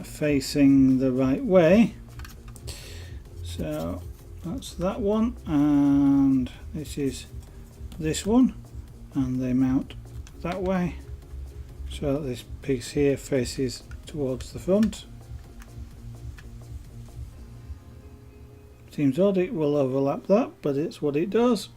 facing the right way. So that's that one, and this is this one, and they mount that way, so that this piece here faces towards the front. Seems odd it will overlap that, but it's what it does.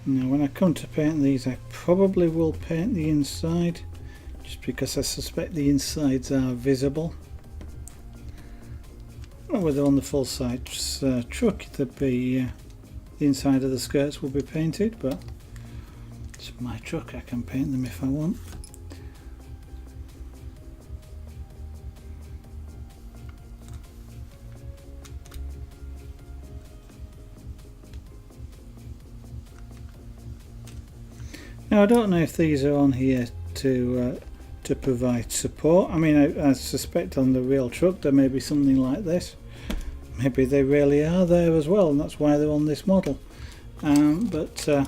Now when I come to paint these, I probably will paint the inside, just because I suspect the insides are visible. I don't know whether on the full size truck the inside of the skirts will be painted, but it's my truck, I can paint them if I want. Now I don't know if these are on here to provide support. I mean, I suspect on the real truck there may be something like this. Maybe they really are there as well, and that's why they're on this model. But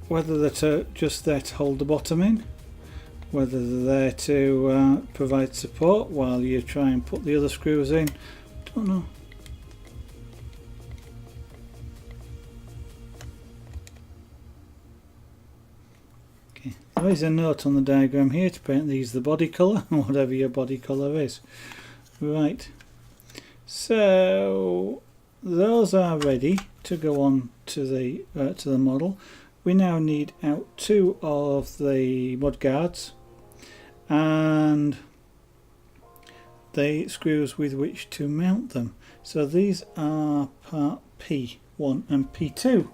whether they're just there to hold the bottom in, whether they're there to provide support while you try and put the other screws in, don't know. There is a note on the diagram here to paint these the body colour, whatever your body colour is. Right, so those are ready to go on to the model. We now need out two of the mud guards and the screws with which to mount them. So these are part P1 and P2.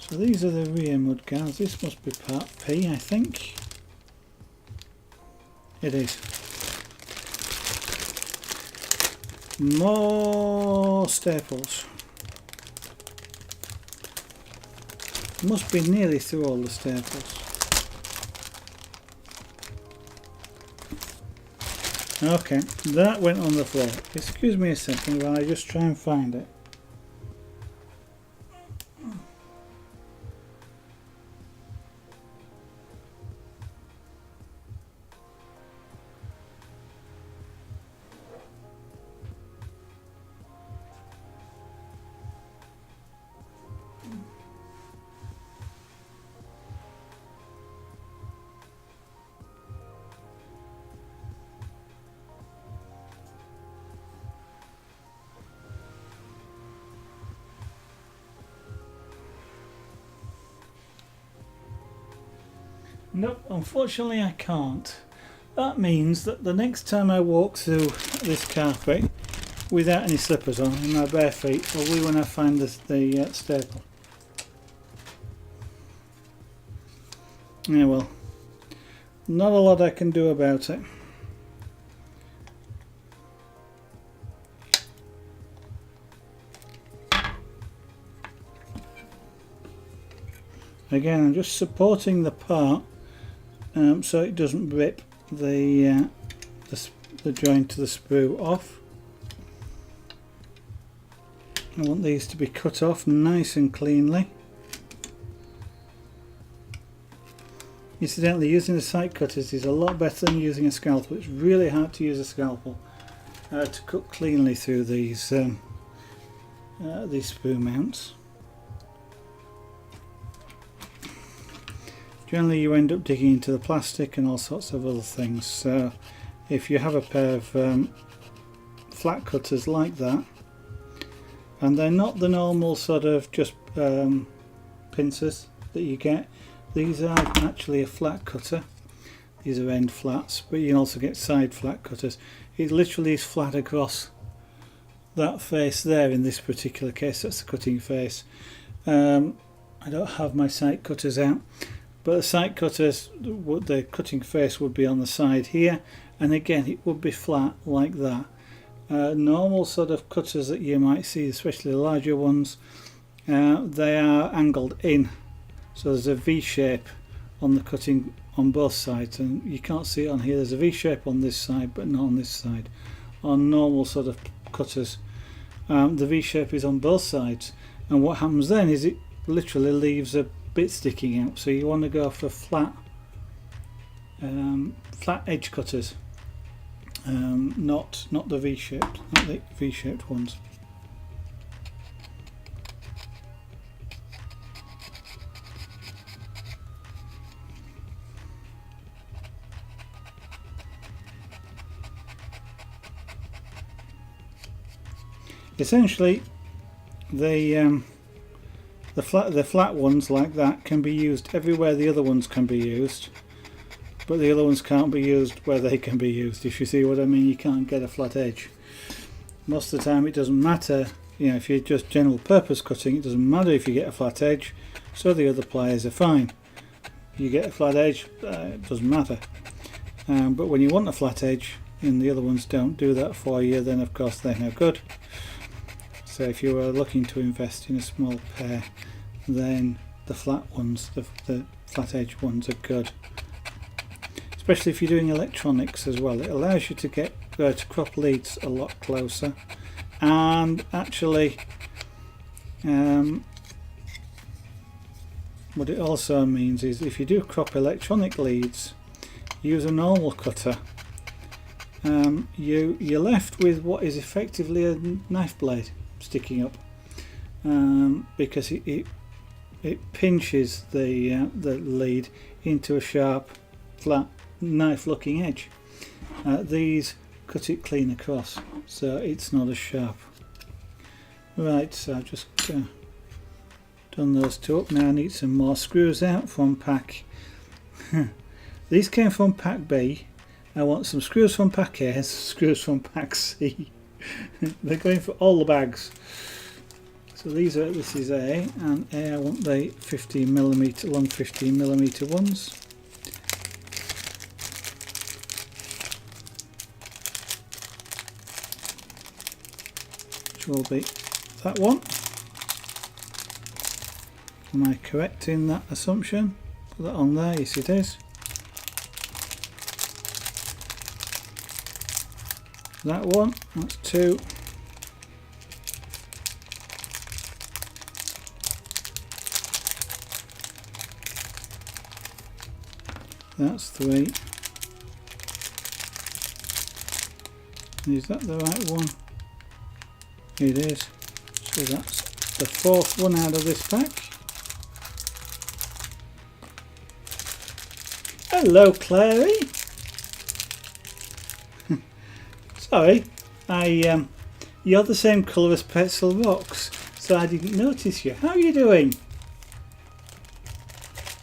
So these are the rear mud guards. This must be part P, I think. It is. More staples. Must be nearly through all the staples. Okay, that went on the floor. Excuse me a second while I just try and find it. Nope, unfortunately I can't. That means that the next time I walk through this carpet without any slippers on, in my bare feet, will be when I find the staple. Yeah, well, not a lot I can do about it. Again, I'm just supporting the part so it doesn't rip the joint to the sprue off. I want these to be cut off nice and cleanly. Incidentally, using the side cutters is a lot better than using a scalpel. It's really hard to use a scalpel to cut cleanly through these sprue mounts. Generally you end up digging into the plastic and all sorts of other things, so if you have a pair of flat cutters like that, and they're not the normal sort of just pincers that you get, these are actually a flat cutter. These are end flats, but you can also get side flat cutters. It literally is flat across that face there. In this particular case, that's the cutting face. I don't have my side cutters out, but the side cutters, the cutting face would be on the side here, and again it would be flat like that. Normal sort of cutters that you might see, especially the larger ones, they are angled in, so there's a V shape on the cutting on both sides, and you can't see it on here. There's a V shape on this side but not on this side. On normal sort of cutters, the V shape is on both sides, and what happens then is it literally leaves a bit sticking out, so you want to go for flat edge cutters, not the V-shaped ones. Essentially, the flat ones like that can be used everywhere the other ones can be used, but the other ones can't be used where they can be used, if you see what I mean. You can't get a flat edge. Most of the time it doesn't matter, you know, if you're just general purpose cutting, it doesn't matter if you get a flat edge, so the other pliers are fine. You get a flat edge, it doesn't matter. But when you want a flat edge and the other ones don't do that for you, then of course they're no good. So if you are looking to invest in a small pair, then the flat ones, the flat edge ones are good. Especially if you're doing electronics as well. It allows you to get to crop leads a lot closer. And actually, what it also means is if you do crop electronic leads, use a normal cutter, you're left with what is effectively a knife blade sticking up, because it pinches the lead into a sharp, flat, knife looking edge. These cut it clean across, so it's not as sharp. Right, so I've just done those two up. Now I need some more screws out from pack. These came from pack B. I want some screws from pack A, screws from pack C. They're going for all the bags. So this is A, and A, I want the 15mm, long 15mm ones. Which will be that one. Am I correct in that assumption? Put that on there, yes it is. That one, that's 2. That's 3. Is that the right one? It is. So that's the 4th one out of this pack. Hello, Clary. Sorry, you're the same colour as Pencil Rocks, so I didn't notice you. How are you doing?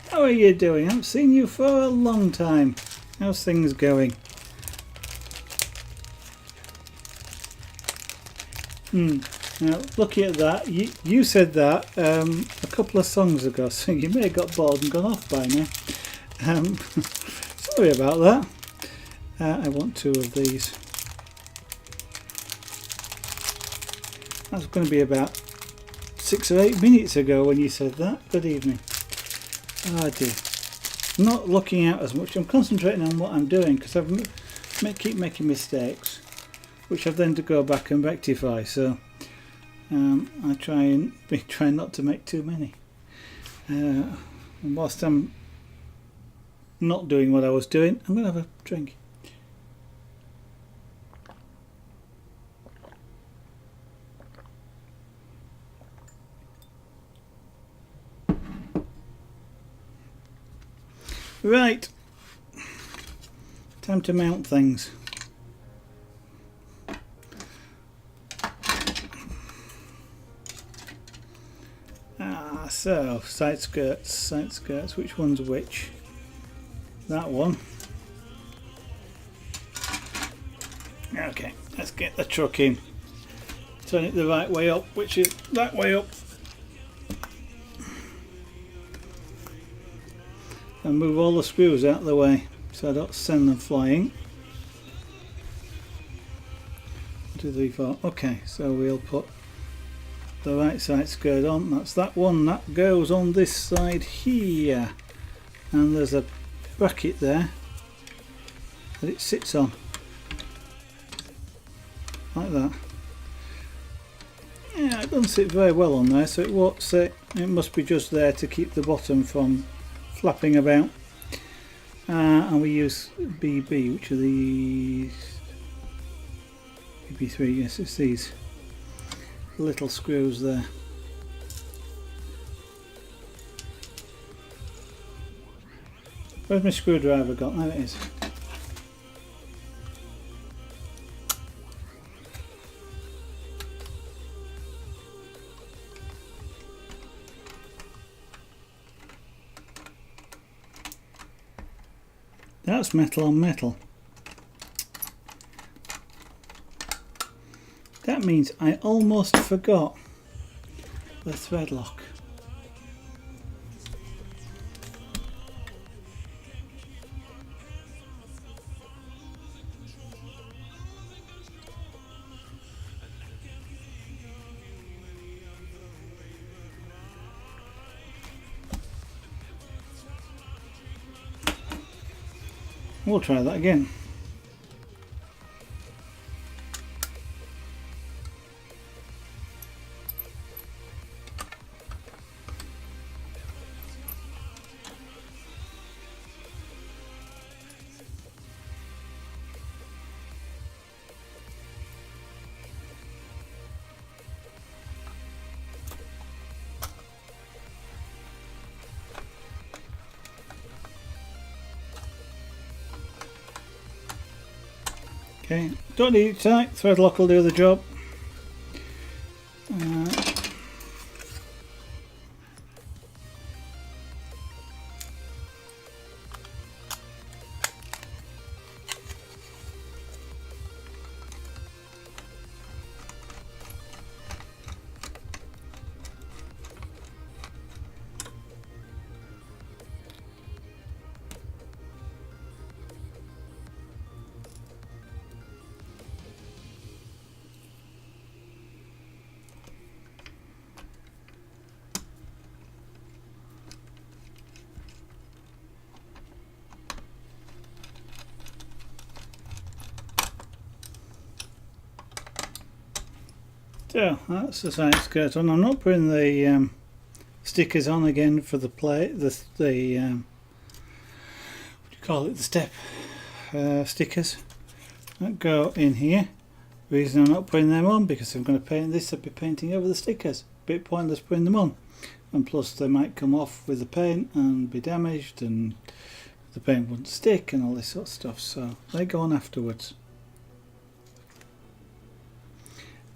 How are you doing? I haven't seen you for a long time. How's things going? Now, looking at that, you said that a couple of songs ago, so you may have got bored and gone off by now. Sorry about that. I want 2 of these. That's going to be about 6 or 8 minutes ago when you said that. Good evening. Oh dear. I'm not looking out as much. I'm concentrating on what I'm doing because I keep making mistakes, which I've then to go back and rectify. So I try not to make too many. And whilst I'm not doing what I was doing, I'm going to have a drink. Right, time to mount things. So side skirts, which one's which? That one. Okay, let's get the truck in. Turn it the right way up, which is that way up. and move all the screws out of the way so I don't send them flying. 1, 2, 3, 4. Okay, so we'll put the right side skirt on. That's that one. That goes on this side here, and there's a bracket there that it sits on, like that. Yeah, it doesn't sit very well on there, so it won't sit. It must be just there to keep the bottom from flapping about. And we use BB, which are these BB3. Yes, it's these little screws there. Where's my screwdriver got? There it is. That's metal on metal. That means I almost forgot the thread lock. We'll try that again. Okay, don't need it tight, thread lock will do the job. So that's the side skirt on. I'm not putting the stickers on again for the plate. The what do you call it? The step stickers that go in here. The reason I'm not putting them on because I'm going to paint this. I'll be painting over the stickers. Bit pointless putting them on, and plus they might come off with the paint and be damaged, and the paint wouldn't stick and all this sort of stuff. So they go on afterwards.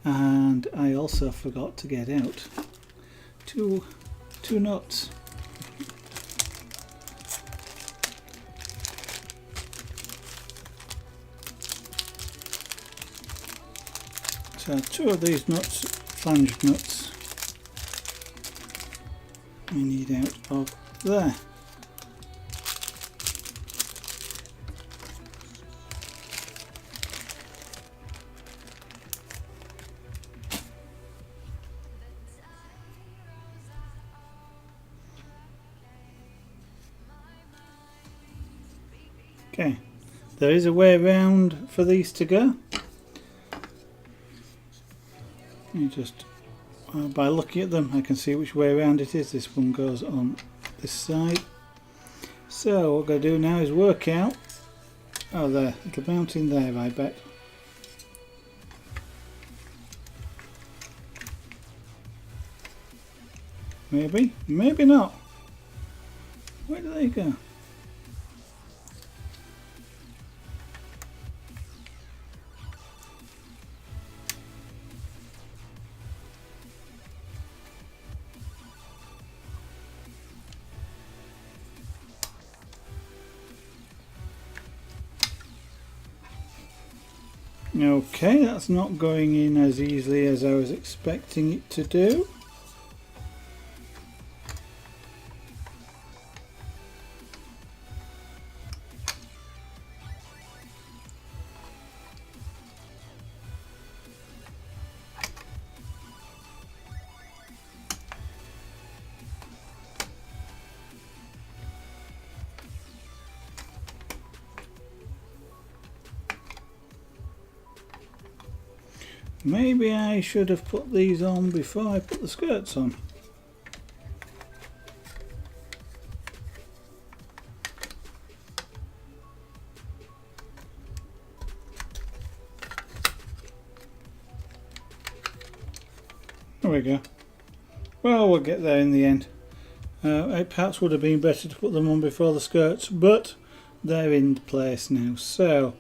And I also forgot to get out two nuts. So 2 of these nuts, flange nuts, we need out of there. Okay, there is a way around for these to go. You just, by looking at them, I can see which way around it is. This one goes on this side. So what I'm going to do now is work out. Oh, there, it'll mount in there, I bet. Maybe, maybe not. Where do they go? Okay, that's not going in as easily as I was expecting it to do. Maybe I should have put these on before I put the skirts on. There we go. Well, we'll get there in the end. It perhaps would have been better to put them on before the skirts, but they're in place now. So,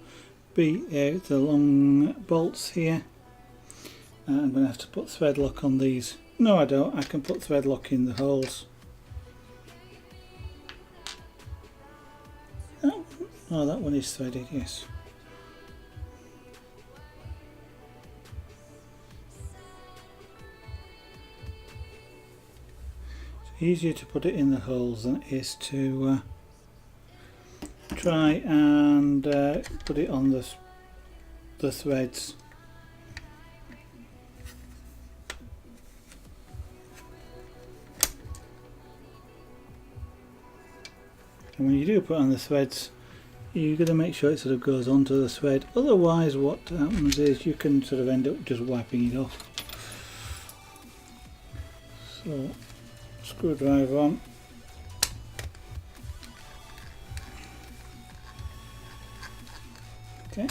beat out the long bolts here. I'm going to have to put thread lock on these. No, I don't. I can put thread lock in the holes. Oh, that one is threaded, yes. It's easier to put it in the holes than it is to try and put it on the threads. And when you do put on the threads, you've got to make sure it sort of goes onto the thread. Otherwise, what happens is you can sort of end up just wiping it off. So, screwdriver on. Okay.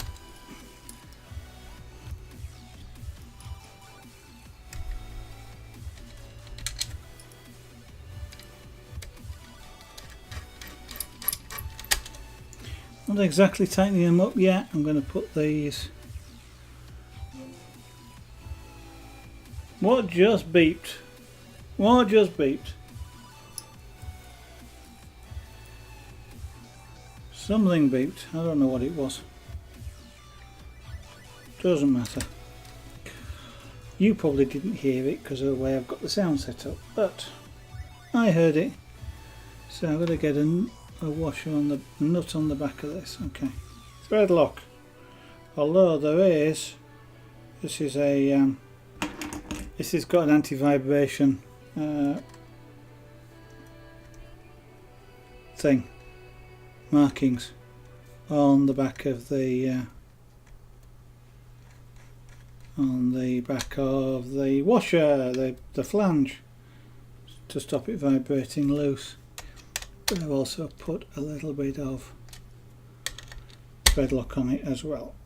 Not exactly tightening them up yet. I'm going to put these. What just beeped? What just beeped? Something beeped. I don't know what it was. Doesn't matter. You probably didn't hear it because of the way I've got the sound set up, but I heard it. So I'm going to get a washer on the nut on the back of this. Okay, thread lock. Although this is a this has got an anti-vibration thing, markings on the back of the washer, the flange, to stop it vibrating loose. But I've also put a little bit of thread lock on it as well.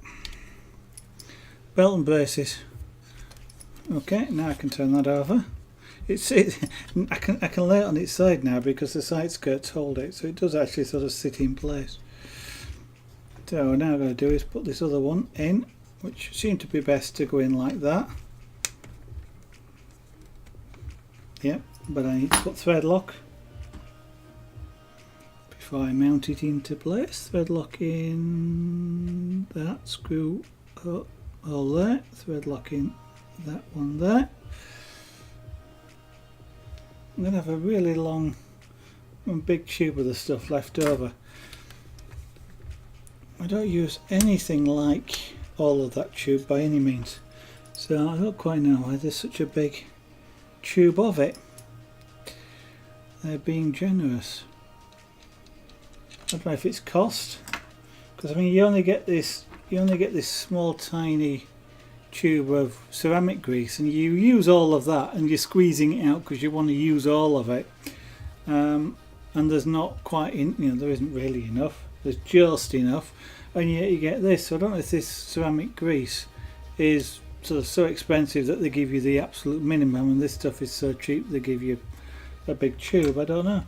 Belt and braces. Okay, now I can turn that over. I can lay it on its side now because the side skirts hold it, so it does actually sort of sit in place. So now what I'm going to do is put this other one in, which seemed to be best to go in like that. Yep, but I need to put thread lock before I mount it into place. Thread lock in that screw hole there, thread lock in that one there. I'm going to have a really long and big tube of the stuff left over. I don't use anything like all of that tube by any means, so I don't quite know why there's such a big tube of it. They're being generous. I don't know if it's cost, because I mean you only get this small tiny tube of ceramic grease, and you use all of that, and you're squeezing it out because you want to use all of it, and there's not quite there isn't really enough. There's just enough, and yet you get this. So I don't know if this ceramic grease is sort of so expensive that they give you the absolute minimum, and this stuff is so cheap they give you a big tube. I don't know.